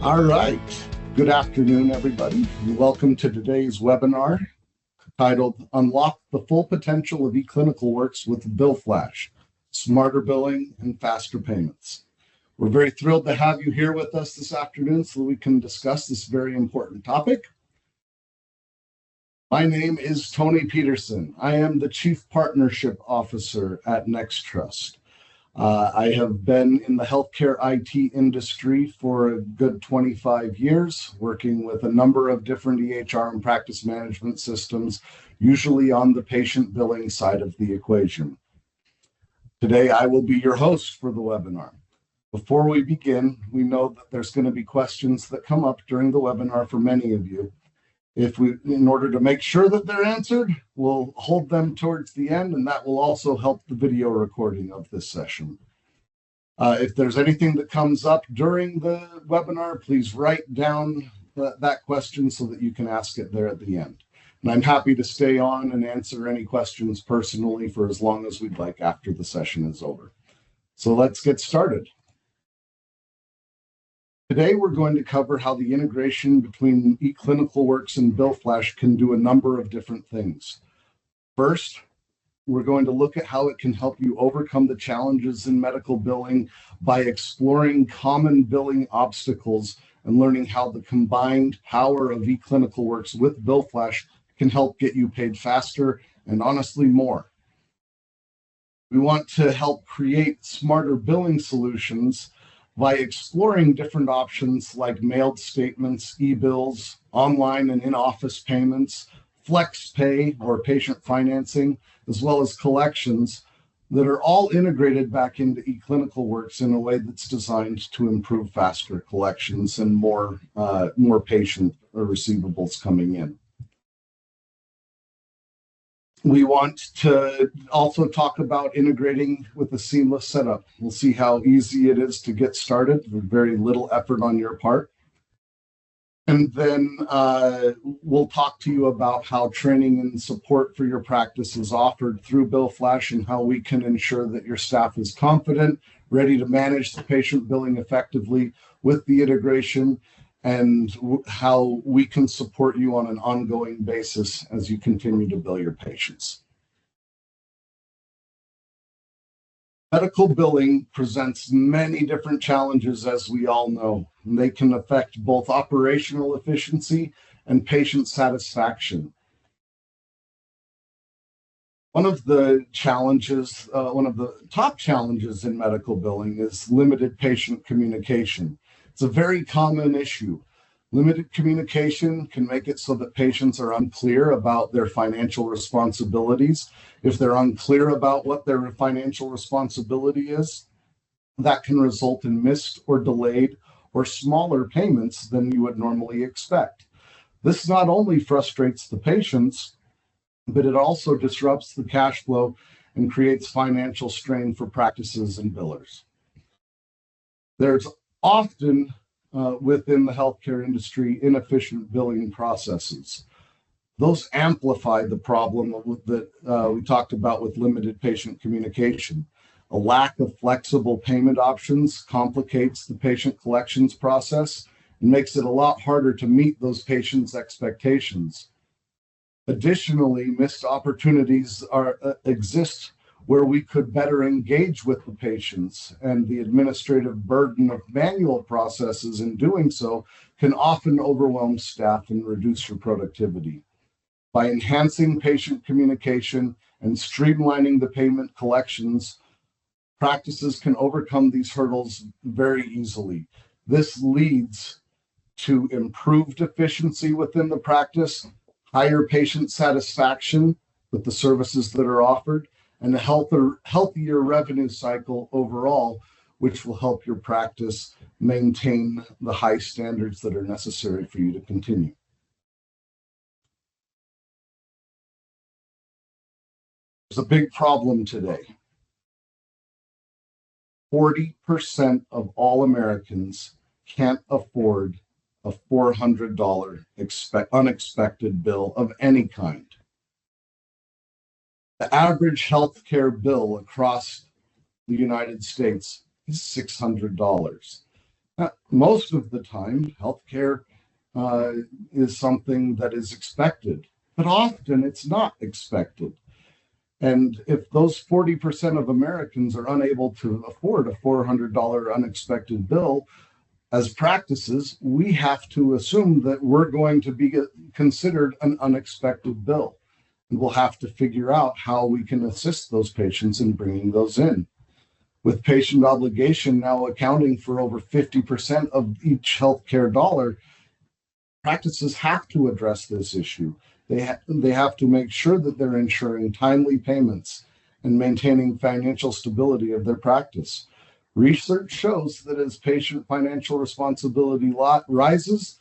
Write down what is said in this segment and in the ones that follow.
All right. Good afternoon, everybody, and welcome to today's webinar titled Unlock the Full Potential of eClinicalWorks with BillFlash, Smarter Billing and Faster Payments. We're very thrilled to have you here with us this afternoon so that we can discuss this very important topic. My name is Tony Peterson. I am the Chief Partnership Officer at NexTrust. I have been in the healthcare IT industry for a good 25 years, working with a number of different EHR and practice management systems, usually on the patient billing side of the equation. Today, I will be your host for the webinar. Before we begin, we know that there's going to be questions that come up during the webinar for many of you. In order to make sure that they're answered, we'll hold them towards the end, and that will also help the video recording of this session. If there's anything that comes up during the webinar, please write down that question so that you can ask it there at the end. And I'm happy to stay on and answer any questions personally for as long as we'd like after the session is over. So let's get started. Today, we're going to cover how the integration between eClinicalWorks and BillFlash can do a number of different things. First, we're going to look at how it can help you overcome the challenges in medical billing by exploring common billing obstacles and learning how the combined power of eClinicalWorks with BillFlash can help get you paid faster and honestly more. We want to help create smarter billing solutions by exploring different options like mailed statements, eBills, online and in-office payments, FlexPay or patient financing, as well as collections that are all integrated back into eClinicalWorks in a way that's designed to improve faster collections and more patient receivables coming in. We want to also talk about integrating with a seamless setup. We'll see how easy it is to get started with very little effort on your part. And then we'll talk to you about how training and support for your practice is offered through BillFlash and how we can ensure that your staff is confident, ready to manage the patient billing effectively with the integration, and how we can support you on an ongoing basis as you continue to bill your patients. Medical billing presents many different challenges, as we all know, and they can affect both operational efficiency and patient satisfaction. One of the top challenges in medical billing is limited patient communication. It's a very common issue. Limited communication can make it so that patients are unclear about their financial responsibilities. If they're unclear about what their financial responsibility is, that can result in missed or delayed or smaller payments than you would normally expect. This not only frustrates the patients, but it also disrupts the cash flow and creates financial strain for practices and billers. There's often within the healthcare industry inefficient billing processes. Those amplify the problem that we talked about with limited patient communication. A lack of flexible payment options complicates the patient collections process and makes it a lot harder to meet those patients' expectations. Additionally, missed opportunities exist where we could better engage with the patients, and the administrative burden of manual processes in doing so can often overwhelm staff and reduce your productivity. By enhancing patient communication and streamlining the payment collections, practices can overcome these hurdles very easily. This leads to improved efficiency within the practice, higher patient satisfaction with the services that are offered, and a healthier revenue cycle overall, which will help your practice maintain the high standards that are necessary for you to continue. There's a big problem today. 40% of all Americans can't afford a $400 unexpected bill of any kind. The average healthcare bill across the United States is $600. Most of the time, healthcare is something that is expected, but often it's not expected. And if those 40% of Americans are unable to afford a $400 unexpected bill, as practices, we have to assume that we're going to be considered an unexpected bill. And we'll have to figure out how we can assist those patients in bringing those in. With patient obligation now accounting for over 50% of each healthcare dollar, practices have to address this issue. They have to make sure that they're ensuring timely payments and maintaining financial stability of their practice. Research shows that as patient financial responsibility rises,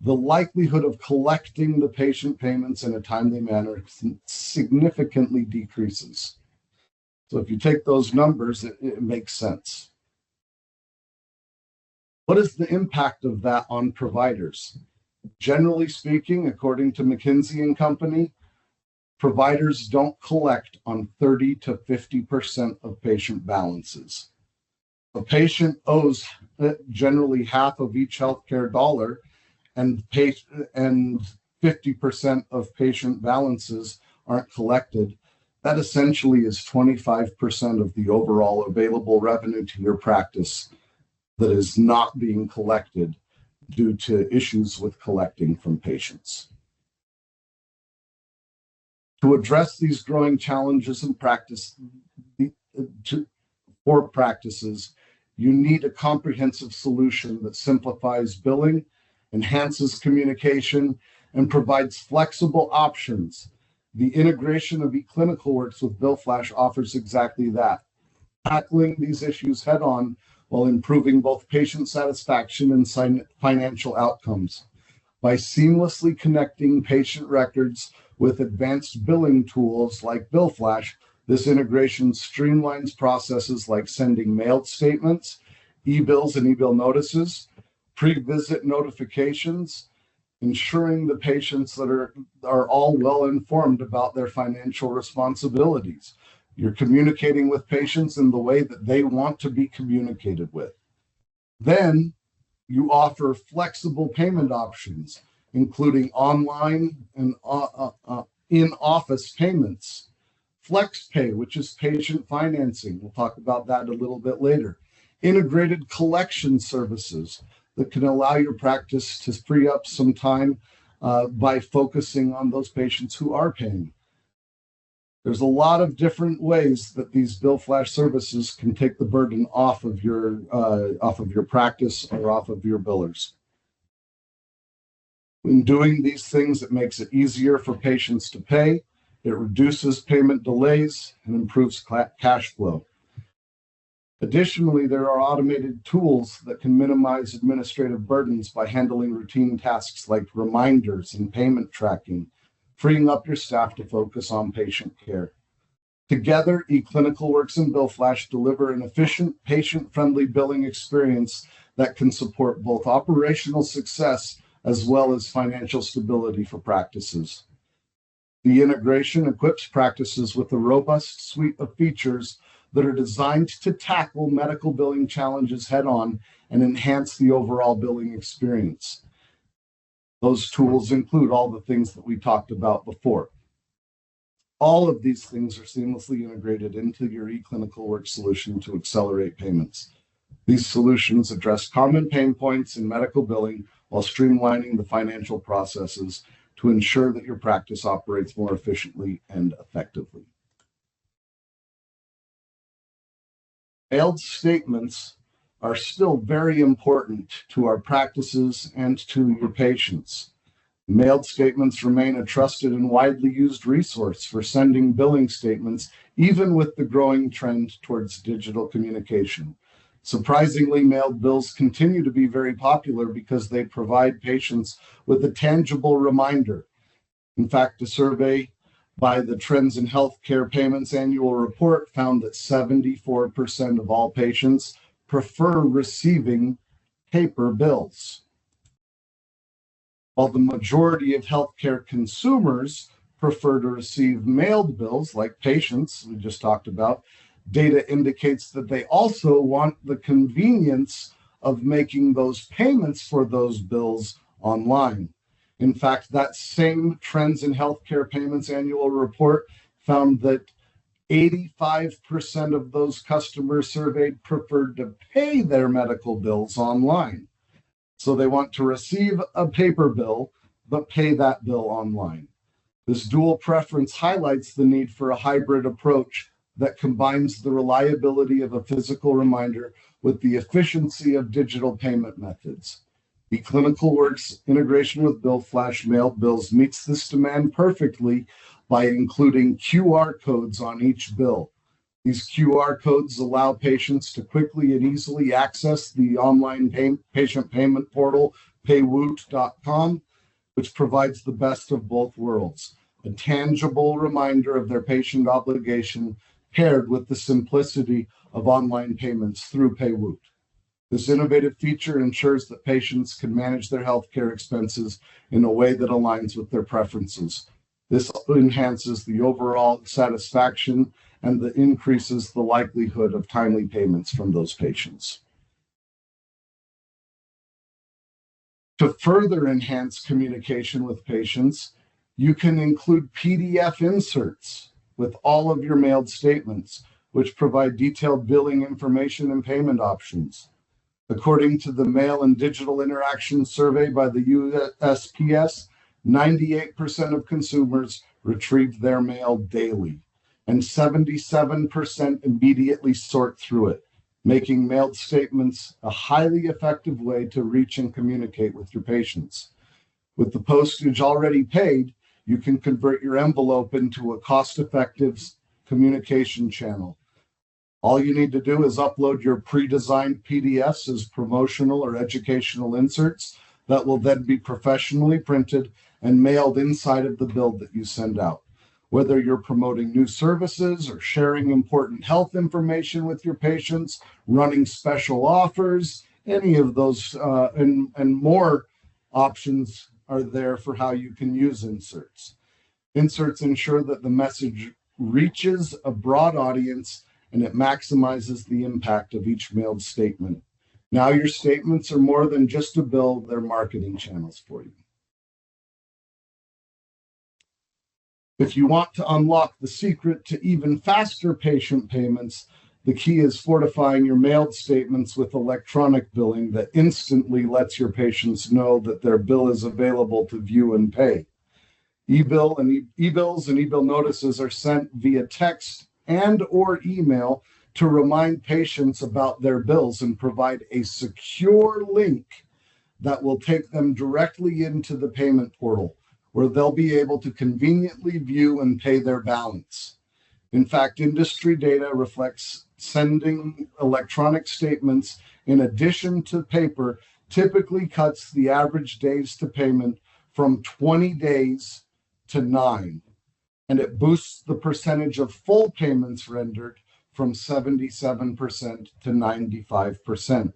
the likelihood of collecting the patient payments in a timely manner significantly decreases. So if you take those numbers, it makes sense. What is the impact of that on providers? Generally speaking, according to McKinsey and Company, providers don't collect on 30 to 50% of patient balances. A patient owes generally half of each healthcare dollar, and 50% of patient balances aren't collected. That essentially is 25% of the overall available revenue to your practice that is not being collected due to issues with collecting from patients. To address these growing challenges in practice, for practices, you need a comprehensive solution that simplifies billing, enhances communication, and provides flexible options. The integration of eClinicalWorks with BillFlash offers exactly that, tackling these issues head on while improving both patient satisfaction and financial outcomes. By seamlessly connecting patient records with advanced billing tools like BillFlash, this integration streamlines processes like sending mailed statements, eBills and eBill notices, pre-visit notifications, ensuring the patients that are all well informed about their financial responsibilities. You're communicating with patients in the way that they want to be communicated with. Then you offer flexible payment options, including online and in-office payments. FlexPay, which is patient financing. We'll talk about that a little bit later. Integrated collection services that can allow your practice to free up some time by focusing on those patients who are paying. There's a lot of different ways that these BillFlash services can take the burden off of your practice or off of your billers. In doing these things, it makes it easier for patients to pay. It reduces payment delays and improves cash flow. Additionally, there are automated tools that can minimize administrative burdens by handling routine tasks like reminders and payment tracking, freeing up your staff to focus on patient care. Together, eClinicalWorks and BillFlash deliver an efficient, patient-friendly billing experience that can support both operational success as well as financial stability for practices. The integration equips practices with a robust suite of features that are designed to tackle medical billing challenges head-on and enhance the overall billing experience. Those tools include all the things that we talked about before. All of these things are seamlessly integrated into your eClinicalWorks solution to accelerate payments. These solutions address common pain points in medical billing while streamlining the financial processes to ensure that your practice operates more efficiently and effectively. Mailed statements are still very important to our practices and to your patients. Mailed statements remain a trusted and widely used resource for sending billing statements, even with the growing trend towards digital communication. Surprisingly, mailed bills continue to be very popular because they provide patients with a tangible reminder. In fact, a survey by the Trends in Healthcare Payments annual report found that 74% of all patients prefer receiving paper bills. While the majority of healthcare consumers prefer to receive mailed bills, like patients we just talked about, data indicates that they also want the convenience of making those payments for those bills online. In fact, that same Trends in Healthcare Payments annual report found that 85% of those customers surveyed preferred to pay their medical bills online. So they want to receive a paper bill, but pay that bill online. This dual preference highlights the need for a hybrid approach that combines the reliability of a physical reminder with the efficiency of digital payment methods. eClinicalWorks integration with BillFlash mailed bills meets this demand perfectly by including QR codes on each bill. These QR codes allow patients to quickly and easily access the online patient payment portal, paywoot.com, which provides the best of both worlds, a tangible reminder of their patient obligation paired with the simplicity of online payments through Paywoot. This innovative feature ensures that patients can manage their healthcare expenses in a way that aligns with their preferences. This enhances the overall satisfaction and increases the likelihood of timely payments from those patients. To further enhance communication with patients, you can include PDF inserts with all of your mailed statements, which provide detailed billing information and payment options. According to the Mail and Digital Interaction Survey by the USPS, 98% of consumers retrieve their mail daily, and 77% immediately sort through it, making mailed statements a highly effective way to reach and communicate with your patients. With the postage already paid, you can convert your envelope into a cost-effective communication channel. All you need to do is upload your pre-designed PDFs as promotional or educational inserts that will then be professionally printed and mailed inside of the bill that you send out. Whether you're promoting new services or sharing important health information with your patients, running special offers, any of those and more options are there for how you can use inserts. Inserts ensure that the message reaches a broad audience and it maximizes the impact of each mailed statement. Now your statements are more than just a bill, they're marketing channels for you. If you want to unlock the secret to even faster patient payments, the key is fortifying your mailed statements with electronic billing that instantly lets your patients know that their bill is available to view and pay. eBills and eBill notices are sent via text and or email to remind patients about their bills and provide a secure link that will take them directly into the payment portal, where they'll be able to conveniently view and pay their balance. In fact, industry data reflects sending electronic statements in addition to paper typically cuts the average days to payment from 20 days to 9, and it boosts the percentage of full payments rendered from 77% to 95%.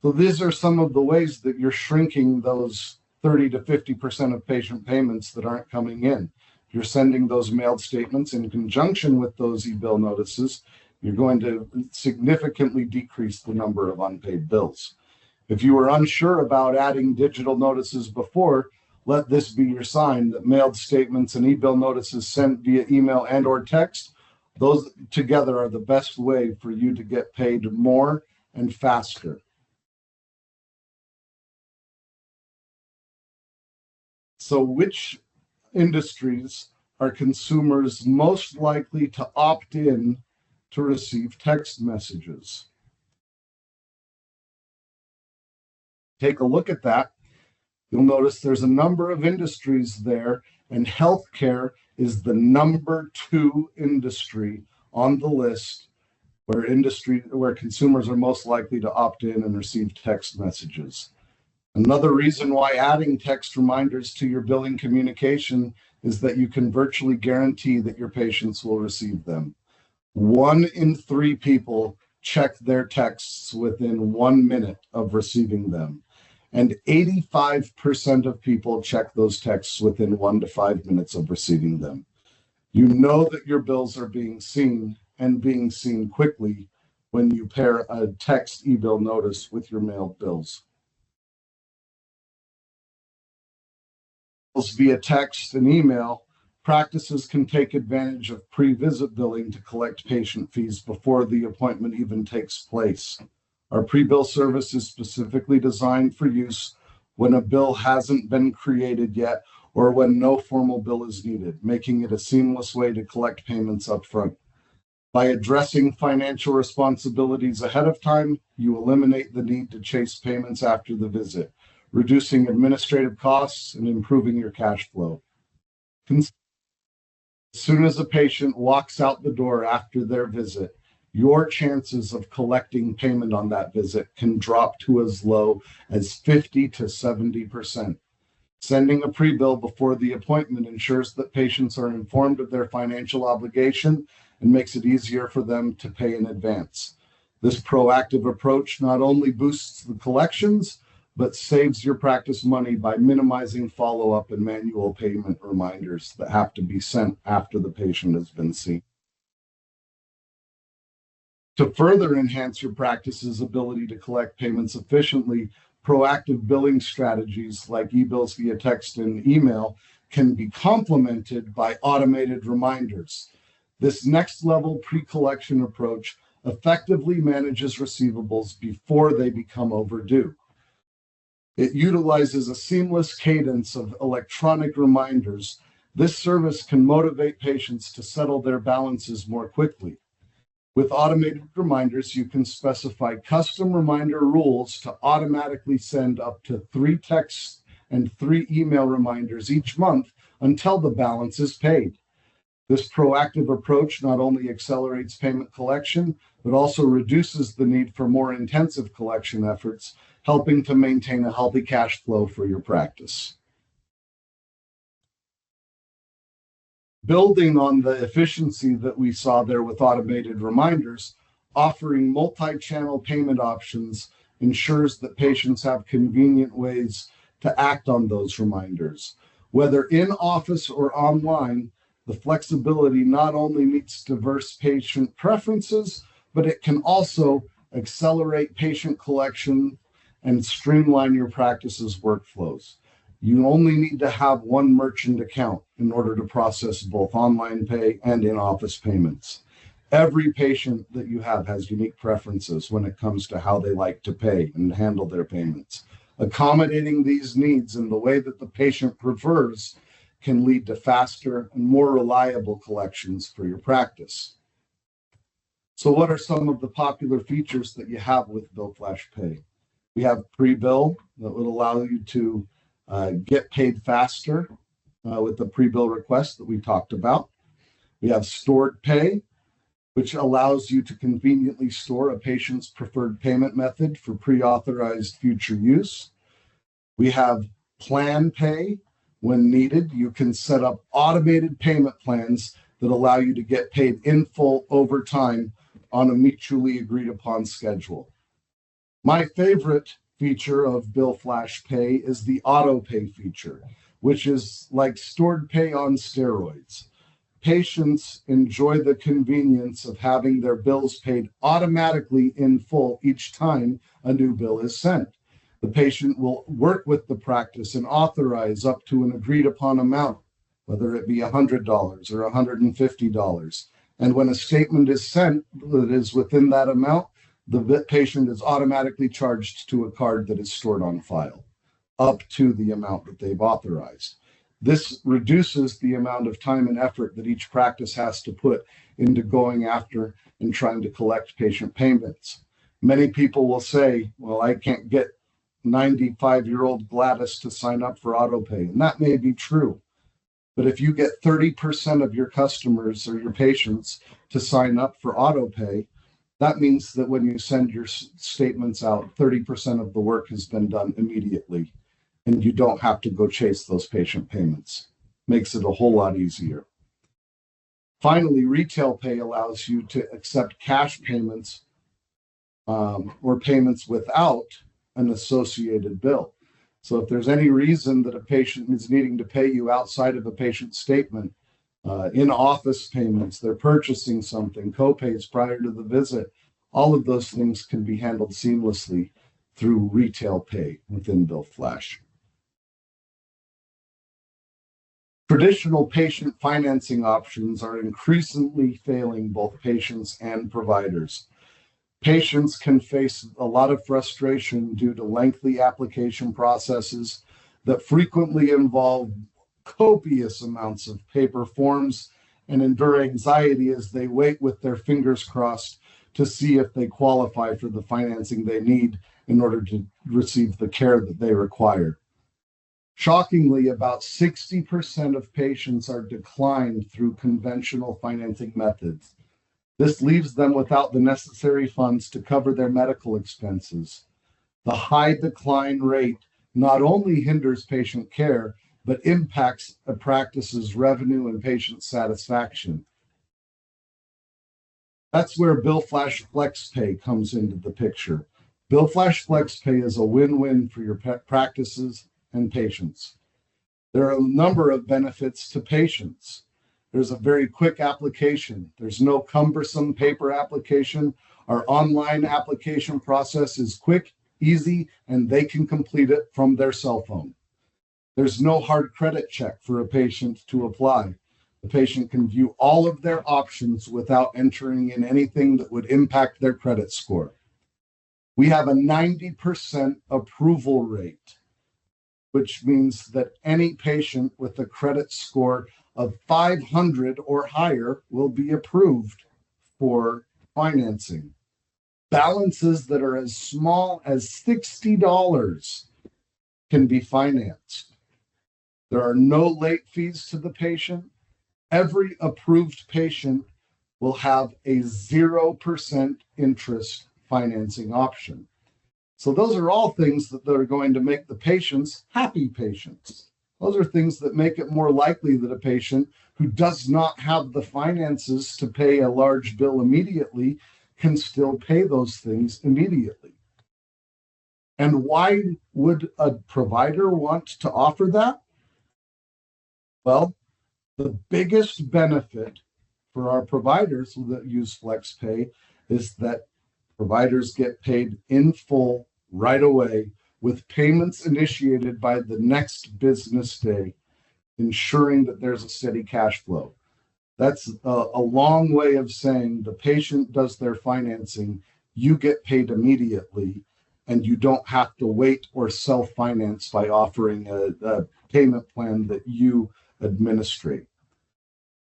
So these are some of the ways that you're shrinking those 30 to 50% of patient payments that aren't coming in. If you're sending those mailed statements in conjunction with those e-bill notices, you're going to significantly decrease the number of unpaid bills. If you were unsure about adding digital notices before, let this be your sign that mailed statements and e-bill notices sent via email and or text, those together are the best way for you to get paid more and faster. So which industries are consumers most likely to opt in to receive text messages? Take a look at that. You'll notice there's a number of industries there, and healthcare is the number 2 industry on the list where consumers are most likely to opt in and receive text messages. Another reason why adding text reminders to your billing communication is that you can virtually guarantee that your patients will receive them. 1 in 3 people check their texts within 1 minute of receiving them, and 85% of people check those texts within 1 to 5 minutes of receiving them. You know that your bills are being seen and being seen quickly when you pair a text eBill notice with your mailed bills. Via text and email, practices can take advantage of pre-visit billing to collect patient fees before the appointment even takes place. Our pre-bill service is specifically designed for use when a bill hasn't been created yet or when no formal bill is needed, making it a seamless way to collect payments upfront. By addressing financial responsibilities ahead of time, you eliminate the need to chase payments after the visit, reducing administrative costs and improving your cash flow. As soon as a patient walks out the door after their visit, your chances of collecting payment on that visit can drop to as low as 50 to 70%. Sending a pre-bill before the appointment ensures that patients are informed of their financial obligation and makes it easier for them to pay in advance. This proactive approach not only boosts the collections, but saves your practice money by minimizing follow-up and manual payment reminders that have to be sent after the patient has been seen. To further enhance your practice's ability to collect payments efficiently, proactive billing strategies like eBills via text and email can be complemented by automated reminders. This next-level pre-collection approach effectively manages receivables before they become overdue. It utilizes a seamless cadence of electronic reminders. This service can motivate patients to settle their balances more quickly. With automated reminders, you can specify custom reminder rules to automatically send up to 3 text and 3 email reminders each month until the balance is paid. This proactive approach not only accelerates payment collection, but also reduces the need for more intensive collection efforts, helping to maintain a healthy cash flow for your practice. Building on the efficiency that we saw there with automated reminders, offering multi-channel payment options ensures that patients have convenient ways to act on those reminders. Whether in office or online, the flexibility not only meets diverse patient preferences, but it can also accelerate patient collection and streamline your practice's workflows. You only need to have one merchant account in order to process both online pay and in-office payments. Every patient that you have has unique preferences when it comes to how they like to pay and handle their payments. Accommodating these needs in the way that the patient prefers can lead to faster and more reliable collections for your practice. So what are some of the popular features that you have with BillFlash Pay? We have pre-bill that would allow you to get paid faster with the pre-bill request that we talked about. We have stored pay, which allows you to conveniently store a patient's preferred payment method for pre-authorized future use. We have plan pay. When needed, you can set up automated payment plans that allow you to get paid in full over time on a mutually agreed upon schedule. My favorite feature of BillFlash Pay is the auto pay feature, which is like stored pay on steroids. Patients enjoy the convenience of having their bills paid automatically in full each time a new bill is sent. The patient will work with the practice and authorize up to an agreed upon amount, whether it be $100 or $150. And when a statement is sent that is within that amount, the patient is automatically charged to a card that is stored on file, up to the amount that they've authorized. This reduces the amount of time and effort that each practice has to put into going after and trying to collect patient payments. Many people will say, well, I can't get 95-year-old Gladys to sign up for autopay. And that may be true. But if you get 30% of your customers or your patients to sign up for autopay, that means that when you send your statements out, 30% of the work has been done immediately, and you don't have to go chase those patient payments. Makes it a whole lot easier. Finally, retail pay allows you to accept cash payments or payments without an associated bill. So if there's any reason that a patient is needing to pay you outside of a patient statement, in-office payments, they're purchasing something, co-pays prior to the visit, All of those things can be handled seamlessly through retail pay within BillFlash. Traditional patient financing options are increasingly failing both patients and providers. Patients can face a lot of frustration due to lengthy application processes that frequently involve copious amounts of paper forms and endure anxiety as they wait with their fingers crossed to see if they qualify for the financing they need in order to receive the care that they require. Shockingly, about 60% of patients are declined through conventional financing methods. This leaves them without the necessary funds to cover their medical expenses. The high decline rate not only hinders patient care, but impacts a practice's revenue and patient satisfaction. That's where BillFlash FlexPay comes into the picture. BillFlash FlexPay is a win-win for your practices and patients. There are a number of benefits to patients. There's a very quick application. There's no cumbersome paper application. Our online application process is quick, easy, and they can complete it from their cell phone. There's no hard credit check for a patient to apply. The patient can view all of their options without entering in anything that would impact their credit score. We have a 90% approval rate, which means that any patient with a credit score of 500 or higher will be approved for financing. Balances that are as small as $60 can be financed. There are no late fees to the patient. Every approved patient will have a 0% interest financing option. So those are all things that are going to make the patients happy patients. Those are things that make it more likely that a patient who does not have the finances to pay a large bill immediately can still pay those things immediately. And why would a provider want to offer that? Well, the biggest benefit for our providers that use FlexPay is that providers get paid in full right away with payments initiated by the next business day, ensuring that there's a steady cash flow. That's a long way of saying the patient does their financing, you get paid immediately, and you don't have to wait or self-finance by offering a payment plan that you administrate.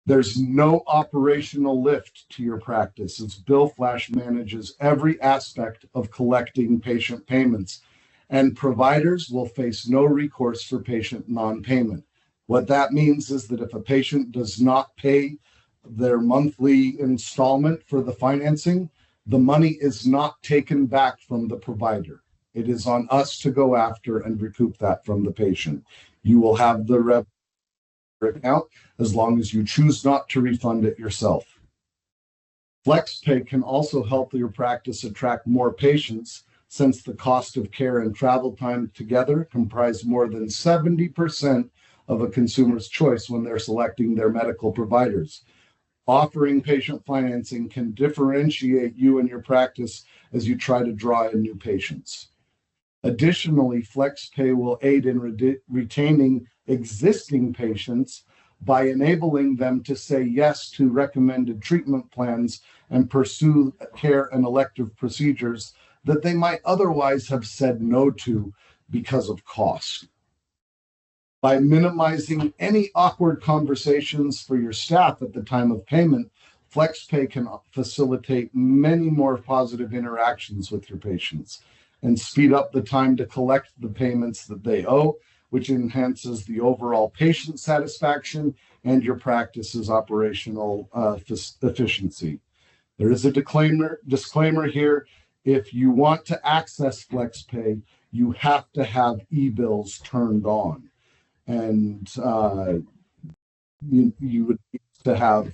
There's no operational lift to your practice, as BillFlash manages every aspect of collecting patient payments, and providers will face no recourse for patient non-payment. What that means is that if a patient does not pay their monthly installment for the financing, the money is not taken back from the provider. It is on us to go after and recoup that from the patient. You will have the revenue account as long as you choose not to refund it yourself. FlexPay can also help your practice attract more patients, since the cost of care and travel time together comprise more than 70% of a consumer's choice when they're selecting their medical providers. Offering patient financing can differentiate you and your practice as you try to draw in new patients. Additionally, FlexPay will aid in retaining existing patients by enabling them to say yes to recommended treatment plans and pursue care and elective procedures that they might otherwise have said no to because of cost. By minimizing any awkward conversations for your staff at the time of payment, FlexPay can facilitate many more positive interactions with your patients and speed up the time to collect the payments that they owe, which enhances the overall patient satisfaction and your practice's operational efficiency. There is a disclaimer here. If you want to access FlexPay, you have to have eBills turned on. And you would need to have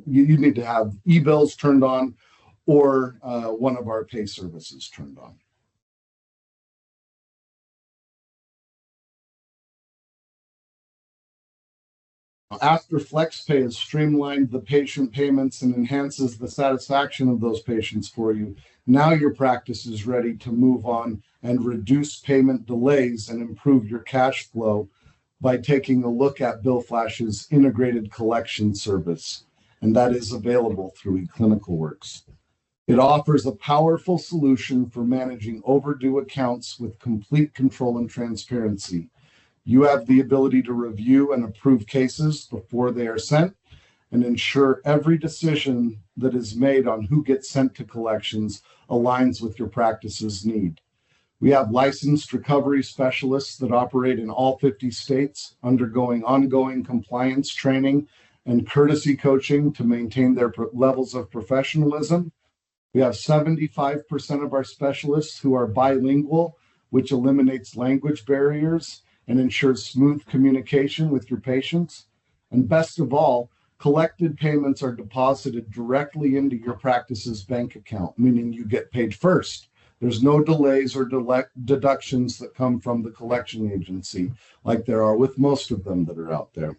you need to have eBills turned on or one of our pay services turned on. After FlexPay has streamlined the patient payments and enhances the satisfaction of those patients for you, now your practice is ready to move on and reduce payment delays and improve your cash flow by taking a look at BillFlash's integrated collection service, and that is available through eClinicalWorks. It offers a powerful solution for managing overdue accounts with complete control and transparency. You have the ability to review and approve cases before they are sent and ensure every decision that is made on who gets sent to collections aligns with your practice's need. We have licensed recovery specialists that operate in all 50 states, undergoing ongoing compliance training and courtesy coaching to maintain their levels of professionalism. We have 75% of our specialists who are bilingual, which eliminates language barriers and ensures smooth communication with your patients. And best of all, collected payments are deposited directly into your practice's bank account, meaning you get paid first. There's no delays or deductions that come from the collection agency, like there are with most of them that are out there.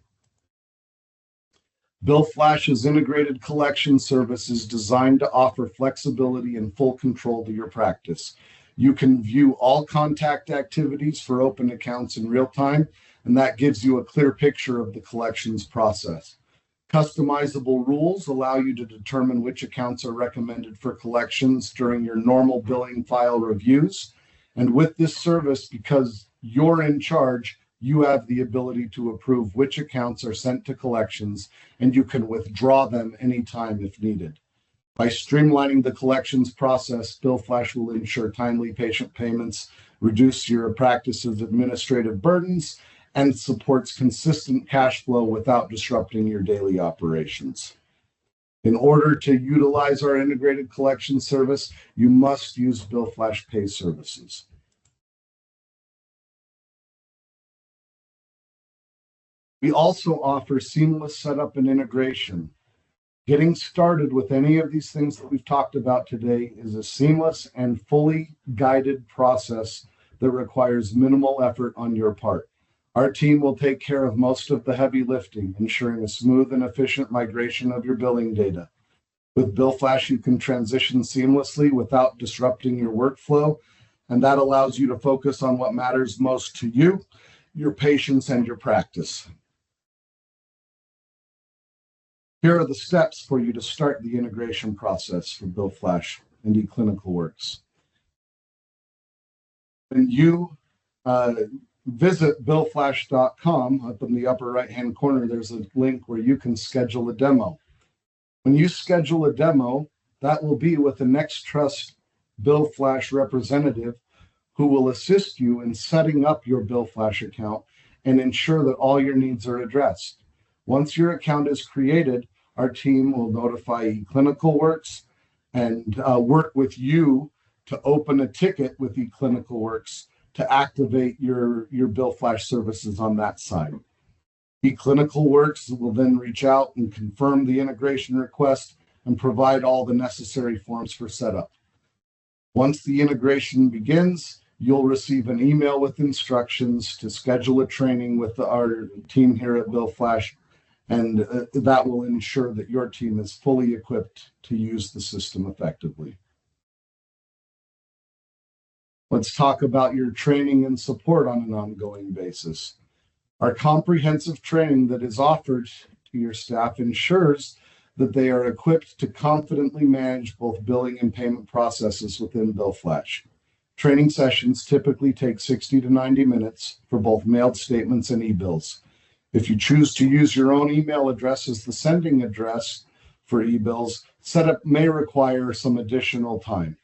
BillFlash's integrated collection service is designed to offer flexibility and full control to your practice. You can view all contact activities for open accounts in real time, and that gives you a clear picture of the collections process. Customizable rules allow you to determine which accounts are recommended for collections during your normal billing file reviews. And with this service, because you're in charge, you have the ability to approve which accounts are sent to collections, and you can withdraw them anytime if needed. By streamlining the collections process, BillFlash will ensure timely patient payments, reduce your practice's administrative burdens, and supports consistent cash flow without disrupting your daily operations. In order to utilize our integrated collection service, you must use BillFlash Pay services. We also offer seamless setup and integration. Getting started with any of these things that we've talked about today is a seamless and fully guided process that requires minimal effort on your part. Our team will take care of most of the heavy lifting, ensuring a smooth and efficient migration of your billing data. With BillFlash, you can transition seamlessly without disrupting your workflow, and that allows you to focus on what matters most to you, your patients, and your practice. Here are the steps for you to start the integration process for BillFlash and eClinicalWorks. When you visit BillFlash.com, up in the upper right-hand corner, there's a link where you can schedule a demo. When you schedule a demo, that will be with a NexTrust BillFlash representative who will assist you in setting up your BillFlash account and ensure that all your needs are addressed. Once your account is created, our team will notify eClinicalWorks and work with you to open a ticket with eClinicalWorks to activate your BillFlash services on that side. eClinicalWorks will then reach out and confirm the integration request and provide all the necessary forms for setup. Once the integration begins, you'll receive an email with instructions to schedule a training with our team here at BillFlash, and that will ensure that your team is fully equipped to use the system effectively. Let's talk about your training and support on an ongoing basis. Our comprehensive training that is offered to your staff ensures that they are equipped to confidently manage both billing and payment processes within BillFlash. Training sessions typically take 60 to 90 minutes for both mailed statements and eBills. If you choose to use your own email address as the sending address for eBills, setup may require some additional time.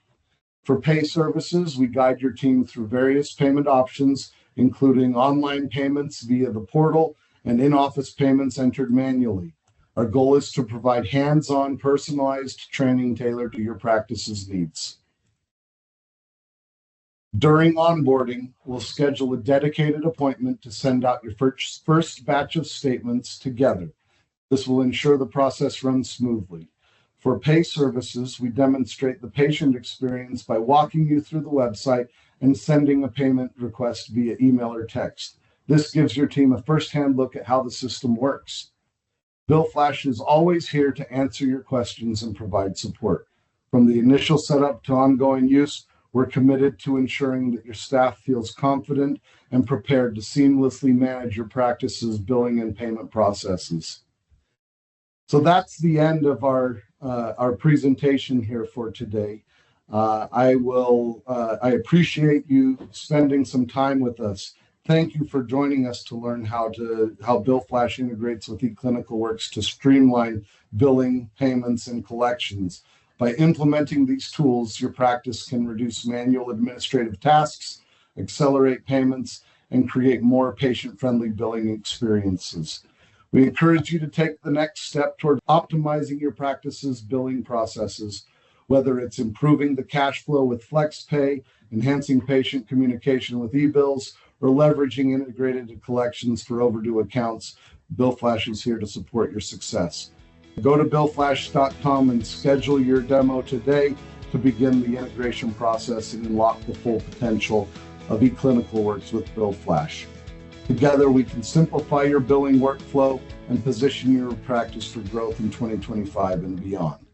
For pay services, we guide your team through various payment options, including online payments via the portal and in-office payments entered manually. Our goal is to provide hands-on, personalized training tailored to your practice's needs. During onboarding, we'll schedule a dedicated appointment to send out your first batch of statements together. This will ensure the process runs smoothly. For pay services, we demonstrate the patient experience by walking you through the website and sending a payment request via email or text. This gives your team a firsthand look at how the system works. BillFlash is always here to answer your questions and provide support. From the initial setup to ongoing use, we're committed to ensuring that your staff feels confident and prepared to seamlessly manage your practice's billing and payment processes. So that's the end of our presentation here for today. I appreciate you spending some time with us. Thank you for joining us to learn how BillFlash integrates with eClinicalWorks to streamline billing, payments, and collections. By implementing these tools, your practice can reduce manual administrative tasks, accelerate payments, and create more patient-friendly billing experiences. We encourage you to take the next step toward optimizing your practice's billing processes, whether it's improving the cash flow with FlexPay, enhancing patient communication with eBills, or leveraging integrated collections for overdue accounts. BillFlash is here to support your success. Go to BillFlash.com and schedule your demo today to begin the integration process and unlock the full potential of eClinicalWorks with BillFlash. Together, we can simplify your billing workflow and position your practice for growth in 2025 and beyond.